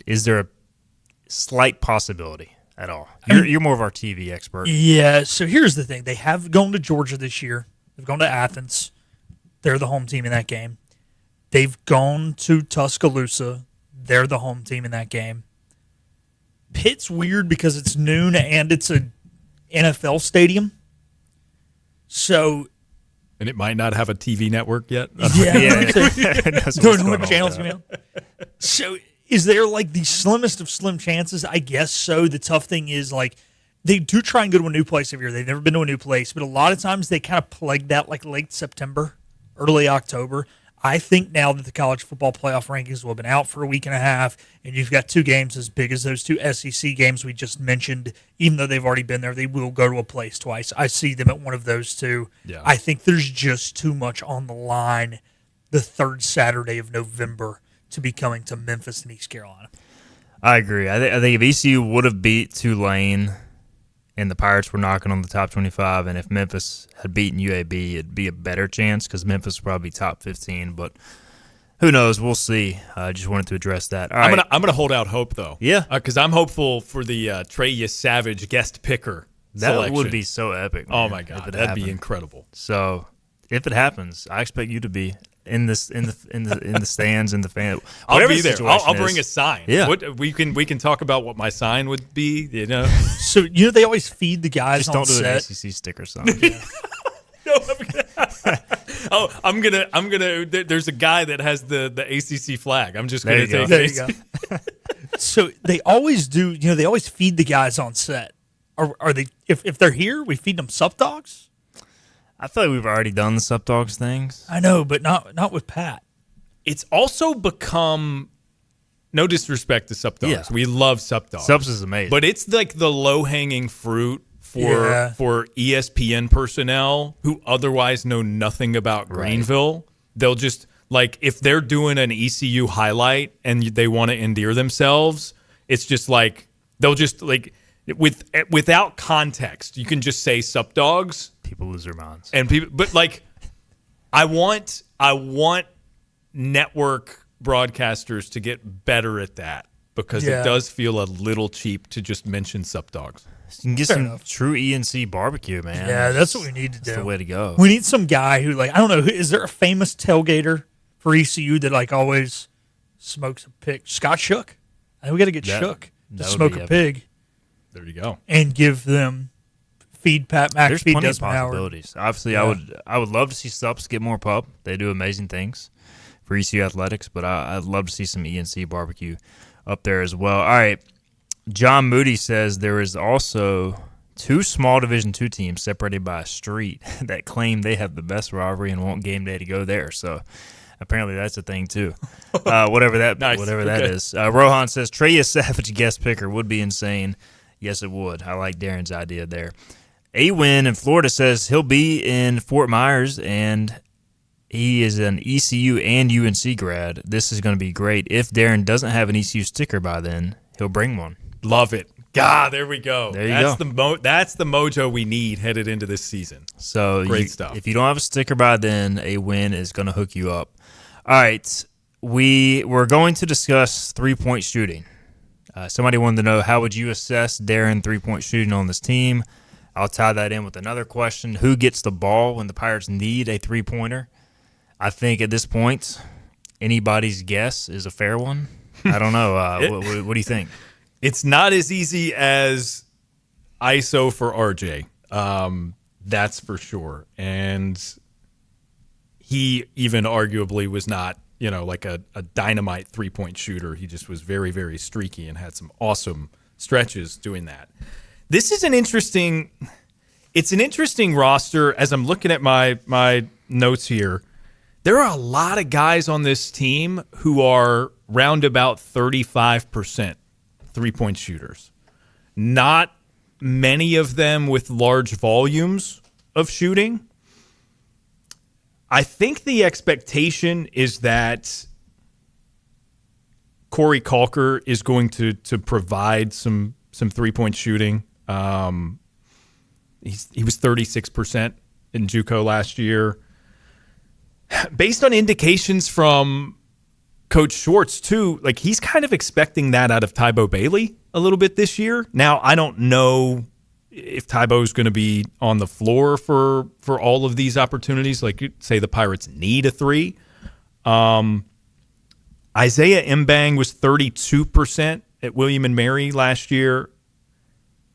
S11: is there a slight possibility at all? You're more of our TV expert.
S5: Yeah, so here's the thing. They have gone to Georgia this year. They've gone to Athens. They're the home team in that game. They've gone to Tuscaloosa. They're the home team in that game. Pitt's weird because it's noon and it's a NFL stadium. So,
S4: and it might not have a TV network yet.
S5: Don't know what channels you mean. So, is there like the slimmest of slim chances? I guess so. The tough thing is like they do try and go to a new place every year. They've never been to a new place, but a lot of times they kind of plagued out like late September, early October. I think now that the college football playoff rankings will have been out for a week and a half, and you've got two games as big as those two SEC games we just mentioned, even though they've already been there, they will go to a place twice. I see them at one of those two.
S4: Yeah.
S5: I think there's just too much on the line the third Saturday of November to be coming to Memphis and East Carolina.
S11: I agree. I think if ECU would have beat Tulane and the Pirates were knocking on the top 25, and if Memphis had beaten UAB, it'd be a better chance because Memphis would probably be top 15. But who knows? We'll see. I just wanted to address that. All right.
S4: I'm gonna hold out hope though.
S11: Yeah,
S4: because I'm hopeful for the Trey Savage guest picker.
S11: That
S4: selection.
S11: would be so epic. Man,
S4: oh my God, that'd
S11: happened.
S4: be incredible.
S11: So if it happens, I expect you to be in the stands in the fan.
S4: I'll be there. I'll bring a sign.
S11: Yeah,
S4: we can talk about what my sign would be. You know.
S5: So they always feed the guys
S11: just
S5: on
S11: don't do
S5: set.
S11: an ACC sticker sign.
S4: No, I'm gonna. There's a guy that has the ACC flag. I'm just gonna take.
S5: There you go. So they always do. They always feed the guys on set. Are they? If they're here, we feed them Sup Dogs.
S11: I feel like we've already done the Sup Dogs things.
S5: I know, but not with Pat.
S4: It's also become, no disrespect to Sup Dogs.
S11: Yeah.
S4: We love Sup Dogs.
S11: Sups is amazing.
S4: But it's like the low-hanging fruit for ESPN personnel who otherwise know nothing about Greenville. They'll just, like, if they're doing an ECU highlight and they want to endear themselves, it's just like, they'll just, like, without context, you can just say Sup Dogs.
S11: People lose their minds.
S4: And people, but like, I want network broadcasters to get better at that because it does feel a little cheap to just mention Sup Dogs.
S11: You can get some true ENC barbecue, man.
S5: Yeah, that's what we need to do.
S11: That's the way to go.
S5: We need some guy who, like, I don't know, is there a famous tailgater for ECU that like always smokes a pig? Scott Shook. I think we got to get Shook to smoke a pig.
S4: There you go.
S5: And give them feed Pat Max.
S11: There's
S5: feed
S11: plenty of
S5: Desmond Howard.
S11: possibilities. Obviously, I would love to see Sups get more pub. They do amazing things for ECU athletics, but I'd love to see some ENC barbecue up there as well. All right, John Moody says there is also two small Division II teams separated by a street that claim they have the best rivalry and want game day to go there. So apparently that's a thing too. Whatever that is. Rohan says Trey Savage guest picker would be insane. Yes, it would. I like Darren's idea there. A-Win in Florida says he'll be in Fort Myers, and he is an ECU and UNC grad. This is going to be great. If Darren doesn't have an ECU sticker by then, he'll bring one.
S4: Love it. God, there we go.
S11: There you
S4: go. That's the mojo we need headed into this season.
S11: So
S4: great stuff.
S11: If you don't have a sticker by then, A-Win is going to hook you up. All right, we're going to discuss three-point shooting. Somebody wanted to know, how would you assess Darren three-point shooting on this team? I'll tie that in with another question. Who gets the ball when the Pirates need a three-pointer? I think at this point, anybody's guess is a fair one. I don't know. What do you think?
S4: It's not as easy as ISO for RJ. That's for sure. And he even arguably was not, like a dynamite three-point shooter. He just was very, very streaky and had some awesome stretches doing that. This is an interesting roster. As I'm looking at my notes here, there are a lot of guys on this team who are round about 35% three-point shooters. Not many of them with large volumes of shooting. I think the expectation is that Corey Calker is going to provide some three-point shooting. He was 36% in JUCO last year. Based on indications from Coach Shorts, too, like he's kind of expecting that out of Tybo Bailey a little bit this year. Now, I don't know if Tybo's going to be on the floor for all of these opportunities. Like, say the Pirates need a 3. Isaiah Mbang was 32% at William & Mary last year.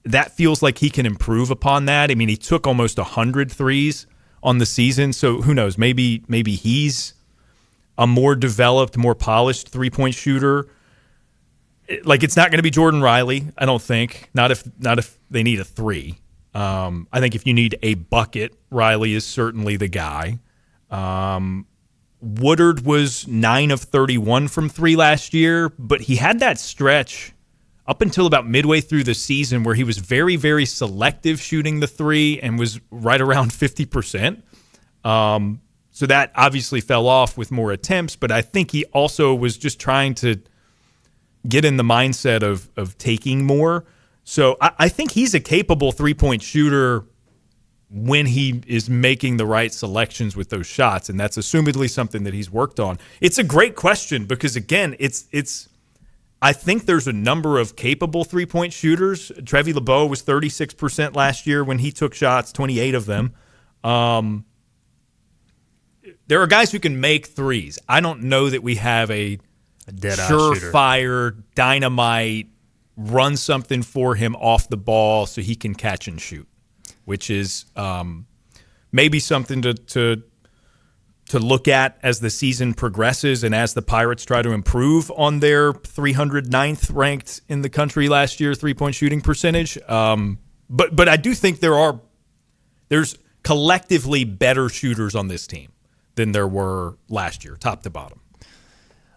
S4: That feels like he can improve upon that. I mean, he took almost 100 threes on the season, so who knows? Maybe he's a more developed, more polished three-point shooter. Like, it's not going to be Jordan Riley, I don't think. Not if they need a 3. I think if you need a bucket, Riley is certainly the guy. Woodard was 9 of 31 from 3 last year, but he had that stretch up until about midway through the season where he was very, very selective shooting the 3 and was right around 50%. So that obviously fell off with more attempts, but I think he also was just trying to get in the mindset of taking more. So I think he's a capable three-point shooter when he is making the right selections with those shots, and that's assumedly something that he's worked on. It's a great question because, again, it's I think there's a number of capable three-point shooters. Trevi LeBeau was 36% last year when he took shots, 28 of them. There are guys who can make threes. I don't know that we have a surefire, dynamite, run something for him off the ball so he can catch and shoot, which is maybe something to look at as the season progresses and as the Pirates try to improve on their 309th ranked in the country last year three-point shooting percentage. But I do think there's collectively better shooters on this team than there were last year, top to bottom.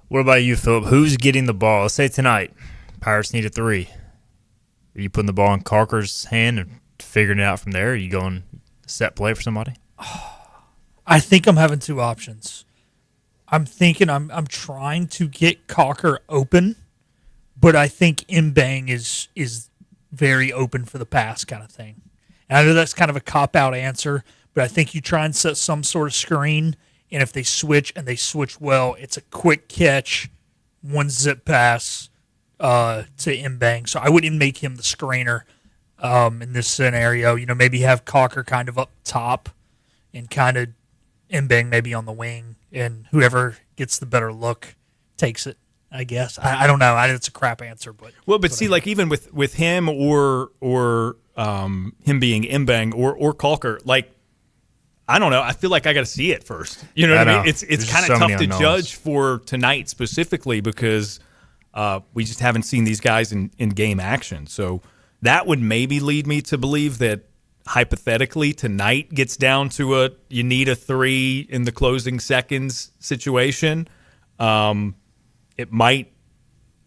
S11: What about you, Philip? Who's getting the ball? Let's say tonight, Pirates need a 3. Are you putting the ball in Carker's hand and figuring it out from there? Are you going set play for somebody?
S5: I think I'm having 2 options. I'm thinking I'm trying to get Cocker open, but I think Mbang is very open for the pass kind of thing. And I know that's kind of a cop-out answer, but I think you try and set some sort of screen, and if they switch and they switch well, it's a quick catch, 1 zip pass to Mbang. So I wouldn't make him the screener in this scenario. You know, maybe have Cocker kind of up top and kind of Mbang maybe on the wing, and whoever gets the better look takes it, I guess. I don't know. It's a crap answer. But
S4: see, like even with him or him being Mbang or Calker, like, I don't know. I feel like I got to see it first. You know what I mean? It's kind of tough to judge for tonight specifically because we just haven't seen these guys in game action. So that would maybe lead me to believe that hypothetically tonight gets down to you need a 3 in the closing seconds situation. It might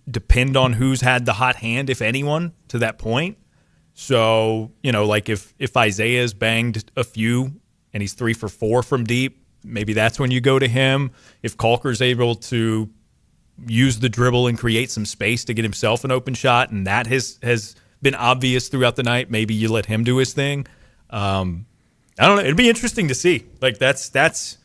S4: depend on who's had the hot hand, if anyone, to that point. So, you know, like if Isaiah's banged a few and he's 3 for 4 from deep, maybe that's when you go to him. If Calker's able to use the dribble and create some space to get himself an open shot, and that has been obvious throughout the night, maybe you let him do his thing. I don't know. It'd be interesting to see. Like that's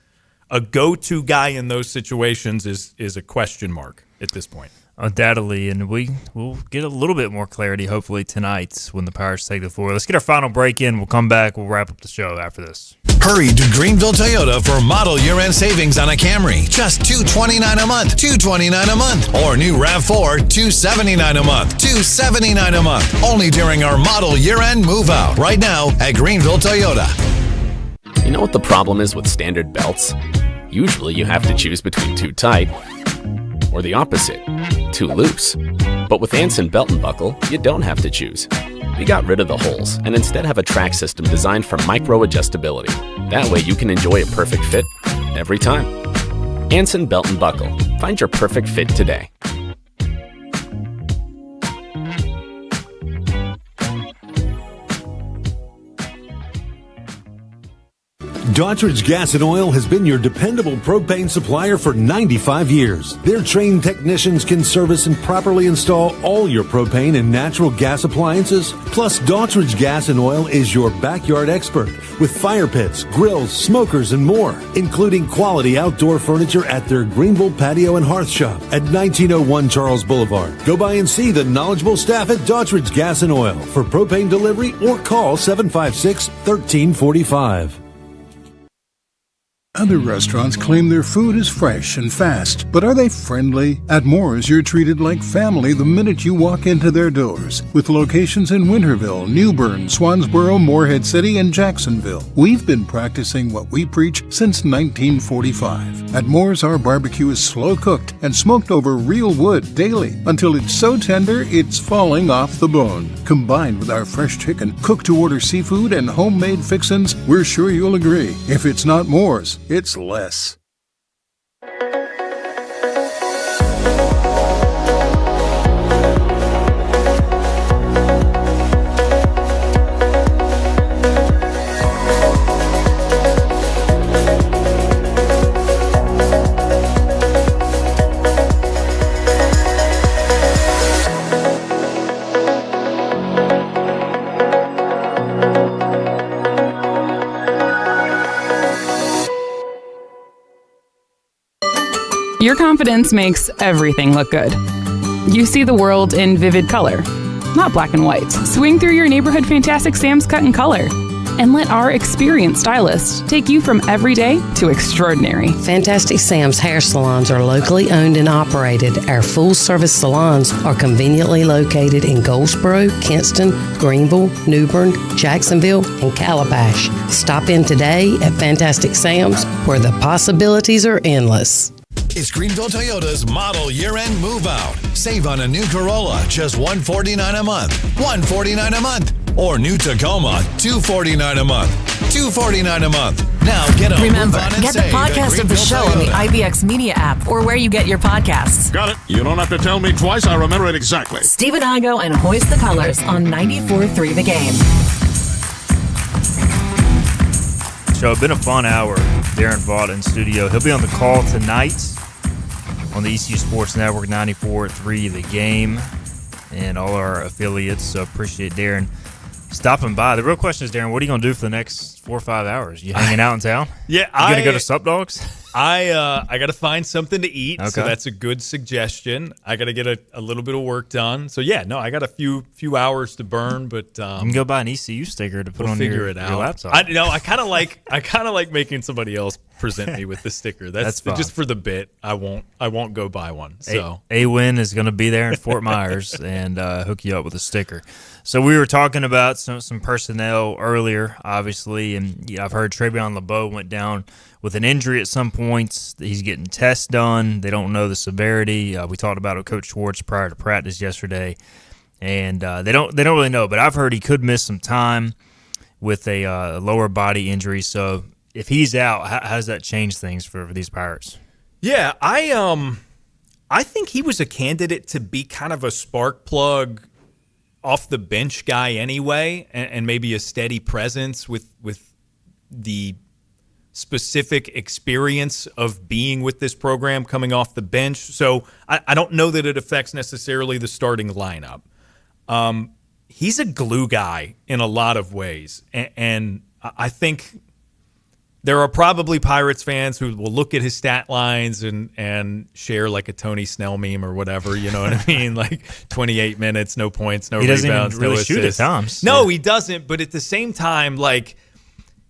S4: a go-to guy in those situations is a question mark at this point.
S11: Undoubtedly, and we'll get a little bit more clarity hopefully tonight when the Pirates take the floor. Let's get our final break in. We'll come back. We'll wrap up the show after this.
S6: Hurry to Greenville Toyota for model year-end savings on a Camry. Just $229 a month. $229 a month. Or new RAV4, $279 a month. $279 a month. Only during our model year-end move-out. Right now at Greenville Toyota.
S8: You know what the problem is with standard belts? Usually you have to choose between too tight or the opposite, too loose. But with Anson Belt and Buckle, you don't have to choose. We got rid of the holes and instead have a track system designed for micro-adjustability. That way you can enjoy a perfect fit every time. Anson Belt and Buckle. Find your perfect fit today.
S18: Daughtridge Gas and Oil has been your dependable propane supplier for 95 years. Their trained technicians can service and properly install all your propane and natural gas appliances. Plus, Daughtridge Gas and Oil is your backyard expert with fire pits, grills, smokers, and more, including quality outdoor furniture at their Greenville Patio and Hearth Shop at 1901 Charles Boulevard. Go by and see the knowledgeable staff at Daughtridge Gas and Oil for propane delivery or call 756-1345.
S19: Other restaurants claim their food is fresh and fast, but are they friendly? At Moore's, you're treated like family the minute you walk into their doors. With locations in Winterville, New Bern, Swansboro, Morehead City, and Jacksonville. We've been practicing what we preach since 1945. At Moore's, our barbecue is slow cooked and smoked over real wood daily until it's so tender it's falling off the bone. Combined with our fresh chicken, cooked to order seafood, and homemade fixins, we're sure you'll agree. If it's not Moore's, it's less.
S20: Your confidence makes everything look good. You see the world in vivid color, not black and white. Swing through your neighborhood Fantastic Sam's Cut in Color and let our experienced stylists take you from everyday to extraordinary.
S21: Fantastic Sam's hair salons are locally owned and operated. Our full-service salons are conveniently located in Goldsboro, Kinston, Greenville, New Bern, Jacksonville, and Calabash. Stop in today at Fantastic Sam's, where the possibilities are endless.
S22: It's Greenville Toyota's model year-end move-out. Save on a new Corolla, just $149 a month. $149 a month. Or new Tacoma, $249 a month. $249 a month. Now get a
S1: Remember,
S22: move on and
S1: get the
S22: save at
S1: podcast of the
S22: Greenville
S1: show on the
S22: Toyota.
S1: IBX Media app or where you get your podcasts.
S23: Got it. You don't have to tell me twice. I remember it exactly.
S1: Stephen Igo and Hoist the Colors on 94.3 The Game.
S11: So it's been a fun hour. Daron Vaught in studio. He'll be on the call tonight on the ECU Sports Network, 94.3 The Game, and all our affiliates. So appreciate Daron stopping by. The real question is, Daron, what are you going to do for the next 4 or 5 hours? You hanging out in town?
S4: Yeah,
S11: you going to go to Sup Dogs?
S4: I got to find something to eat, so
S11: Okay.
S4: that's a good suggestion. I got to get a little bit of work done. So yeah, no, I got a few hours to burn, but
S11: You can go buy an ECU sticker to put
S4: we'll
S11: on
S4: figure
S11: your,
S4: it out.
S11: your laptop.
S4: I kind of like making somebody else present me with the sticker. That's
S11: fine.
S4: just for the bit. I won't go buy one. So
S11: A-Win is going to be there in Fort Myers and hook you up with a sticker. So we were talking about some personnel earlier, obviously, and I've heard Travion LeBeau went down with an injury at some points. He's getting tests done. They don't know the severity. We talked about it with Coach Schwartz prior to practice yesterday, and they don't really know. But I've heard he could miss some time with a lower body injury. So if he's out, how does that change things for these Pirates?
S4: yeah, I think he was a candidate to be kind of a spark plug, off the bench guy anyway, and maybe a steady presence with the specific experience of being with this program coming off the bench. So I don't know that it affects necessarily the starting lineup. He's a glue guy in a lot of ways, and I think there are probably Pirates fans who will look at his stat lines and share like a Tony Snell meme or whatever, you know what I mean? Like 28 minutes, no points, no rebounds,
S11: He doesn't even really
S4: no
S11: shoot at
S4: assists.
S11: times.
S4: No, he doesn't. But at the same time, like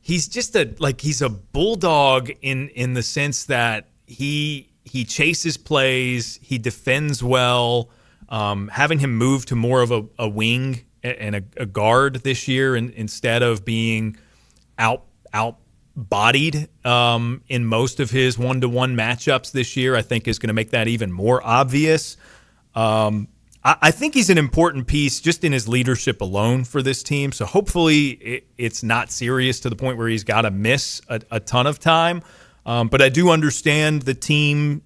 S4: he's just he's a bulldog in the sense that he chases plays, he defends well. Having him move to more of a wing and a guard this year, instead of being out bodied in most of his one-to-one matchups this year, I think is going to make that even more obvious. I think he's an important piece just in his leadership alone for this team. So hopefully it's not serious to the point where he's got to miss a ton of time. But I do understand the team,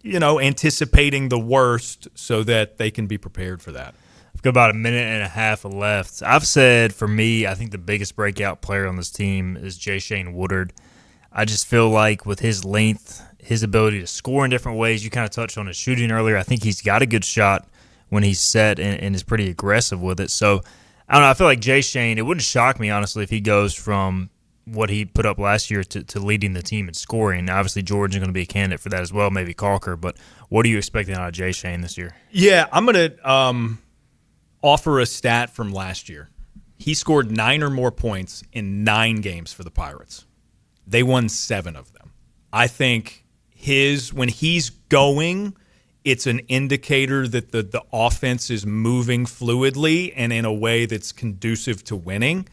S4: anticipating the worst so that they can be prepared for that.
S11: We've got about a minute and a half left. I've said, for me, I think the biggest breakout player on this team is Jay Shane Woodard. I just feel like with his length, his ability to score in different ways, you kind of touched on his shooting earlier. I think he's got a good shot when he's set and is pretty aggressive with it. So, I don't know. I feel like Jay Shane, it wouldn't shock me, honestly, if he goes from what he put up last year to leading the team in scoring. Obviously, George is going to be a candidate for that as well, maybe Calker. But what are you expecting out of Jay Shane this year?
S4: Yeah, I'm going to offer a stat from last year. He scored 9 or more points in 9 games for the Pirates. They won 7 of them. I think when he's going, it's an indicator that the offense is moving fluidly and in a way that's conducive to winning.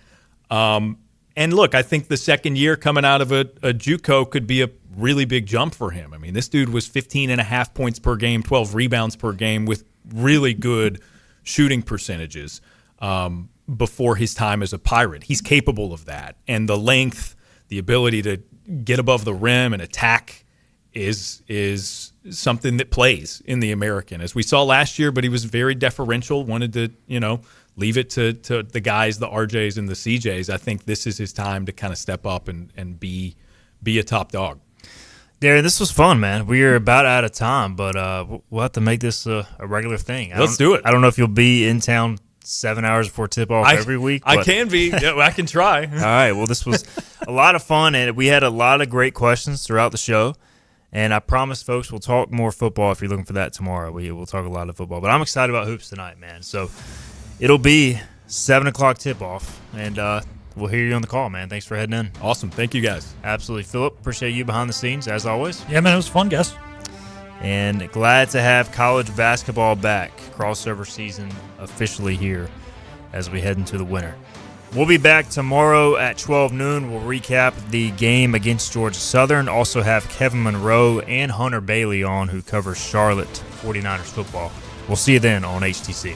S4: And look, I think the second year coming out of a JUCO could be a really big jump for him. I mean, this dude was 15.5 points per game, 12 rebounds per game with really good shooting percentages before his time as a Pirate. He's capable of that. And the length, the ability to get above the rim and attack is something that plays in the American, as we saw last year, but he was very deferential, wanted to, leave it to the guys, the RJs and the CJs. I think this is his time to kind of step up and be a top dog.
S11: Darren, this was fun, man. We are about out of time, but we'll have to make this a regular thing.
S4: Let's do it.
S11: I don't know if you'll be in town 7 hours before tip-off every week.
S4: I can be. Yeah, I can try.
S11: All right. Well, this was a lot of fun, and we had a lot of great questions throughout the show. And I promise, folks, we'll talk more football if you're looking for that tomorrow. We'll talk a lot of football. But I'm excited about hoops tonight, man. So it'll be 7 o'clock tip-off, and we'll hear you on the call, man. Thanks for heading in.
S4: Awesome. Thank you, guys.
S11: Absolutely. Philip, appreciate you behind the scenes, as always.
S5: Yeah, man, it was fun, guys.
S11: And glad to have college basketball back. Crossover season officially here as we head into the winter. We'll be back tomorrow at 12 noon. We'll recap the game against Georgia Southern. Also have Kevin Monroe and Hunter Bailey on, who covers Charlotte 49ers football. We'll see you then on HTC.